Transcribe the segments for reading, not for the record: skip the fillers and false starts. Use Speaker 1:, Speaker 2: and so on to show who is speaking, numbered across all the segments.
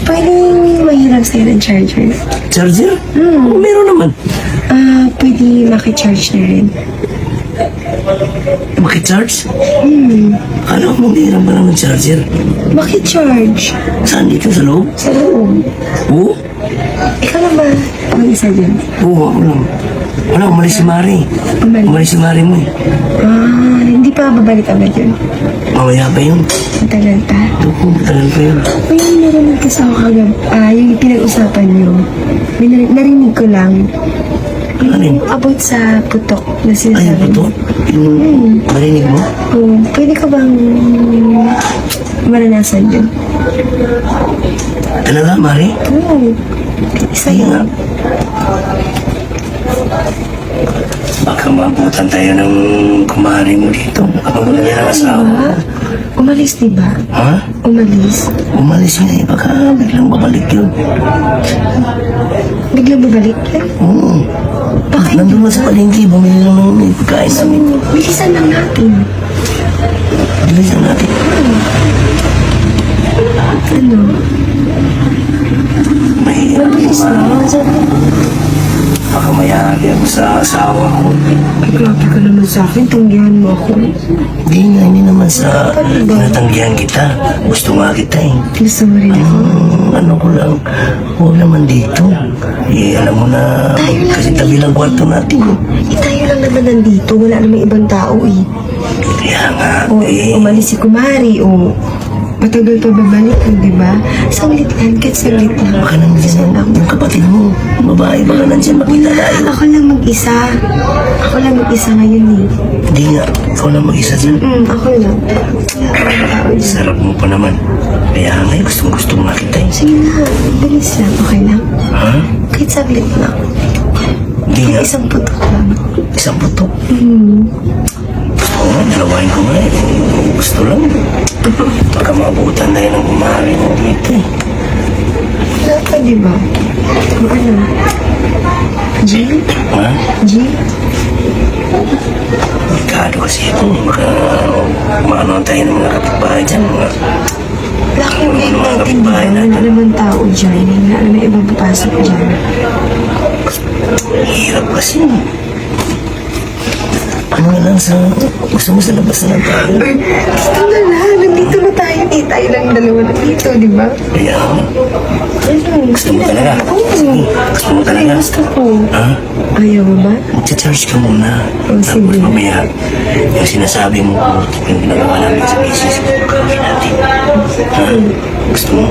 Speaker 1: Pwedeng mahirap sa'yo ng charger.
Speaker 2: Charger? Oh, meron naman.
Speaker 1: Pwede makicharge na rin.
Speaker 2: Makicharge? Akala ko mahirap ba ng charger?
Speaker 1: Makicharge.
Speaker 2: Saan dito sa loob?
Speaker 1: Sa loob.
Speaker 2: Oo?
Speaker 1: Ikaw lang ba mag-isa dyan?
Speaker 2: Oo, ako lang. Wala, umalis si Mari. Umalis si Mari mo eh.
Speaker 1: Hindi pa babalik agad yun.
Speaker 2: Mamaya pa yun.
Speaker 1: Matagal pa.
Speaker 2: Oo, matagal pa yun.
Speaker 1: Uy, narinig ko sa kagab. Yung pinag-usapan nyo. Narinig ko lang.
Speaker 2: Ano yun?
Speaker 1: About sa putok na
Speaker 2: Ay,
Speaker 1: sinasabi
Speaker 2: yung puto? Yung marinig mo?
Speaker 1: Pwede ka bang maranasan yun?
Speaker 2: Talaga, Mari?
Speaker 1: Isa
Speaker 2: Sige nga.
Speaker 1: yun.
Speaker 2: Baka mabutan tayo ng kumari mo dito. Kapag wala niya ng asawa.
Speaker 1: Umalis, diba?
Speaker 2: Ha?
Speaker 1: Umalis.
Speaker 2: Umalis nga eh. Baka biglang babalik yun.
Speaker 1: Biglang babalik yan?
Speaker 2: Oo.
Speaker 1: Bakit?
Speaker 2: Nandun na sa palengke. Bumili lang ng pagkain namin.
Speaker 1: Bilisan lang natin.
Speaker 2: Bilisan natin.
Speaker 1: Ano?
Speaker 2: Mahirap
Speaker 1: Mabilis lang.
Speaker 2: Baka mayari ako sa asawa ko.
Speaker 1: Ay, grabe ka naman sa akin. Tunggihan mo ako.
Speaker 2: Hindi naman sa natanggihan kita. Gusto nga kita eh.
Speaker 1: Gusto mo rin ako.
Speaker 2: Ano ko lang, huwag naman dito. Eh, alam mo na, kasi tabi lang kwarto natin.
Speaker 1: Tayo lang naman nandito. Wala namang ibang tao eh.
Speaker 2: Kaya nga,
Speaker 1: Umalis si Kumari. Matagal pa babalik, di ba? Saglit lang, kahit saglit lang.
Speaker 2: baka nandiyan yung kapatid mo. Babae, baka nandiyan makita tayo.
Speaker 1: Ako lang mag-isa. Ako lang mag-isa ngayon eh.
Speaker 2: Hindi nga, ikaw na mag-isa dyan.
Speaker 1: Ako lang. Wala akong tao dyan.
Speaker 2: Sarap mo pa naman. Kaya nga, gusto nga kita eh.
Speaker 1: Sige na, bilis lang. Okay lang?
Speaker 2: Ha?
Speaker 1: Kahit saglit lang.
Speaker 2: Hindi nga,
Speaker 1: Kahit isang putok lang.
Speaker 2: isang putok. Oo nga, dalawain ko nga eh. Gusto lang. Baka maabutan na yun ang kumari mo dito eh.
Speaker 1: Wala ka, di ba? Ano? G?
Speaker 2: Ha?
Speaker 1: G?
Speaker 2: Delikado kasi ito. Baka maano tayo ng mga kapitbahay dyan.
Speaker 1: Wala kang gate natin, di ba? Wala naman tao dyan. Wala naman ibang papasok dyan.
Speaker 2: Hirap kasi. Ano na lang sa... Gusto mo sa labas na lang tayo.
Speaker 1: Gusto na lang. Nandito na tayo. Di tayo lang dalawa na dito, di ba?
Speaker 2: Kaya, gusto mo talaga? Sige, gusto mo talaga?
Speaker 1: Gusto ko.
Speaker 2: Ha?
Speaker 1: Ayaw mo ba?
Speaker 2: Mag-charge ka muna.
Speaker 1: Sige.
Speaker 2: Tapos mamaya, yung sinasabi mo, yung ginagawa namin sa business, gawin natin. Ha? Gusto mo?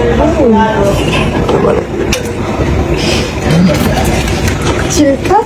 Speaker 1: Sure ka?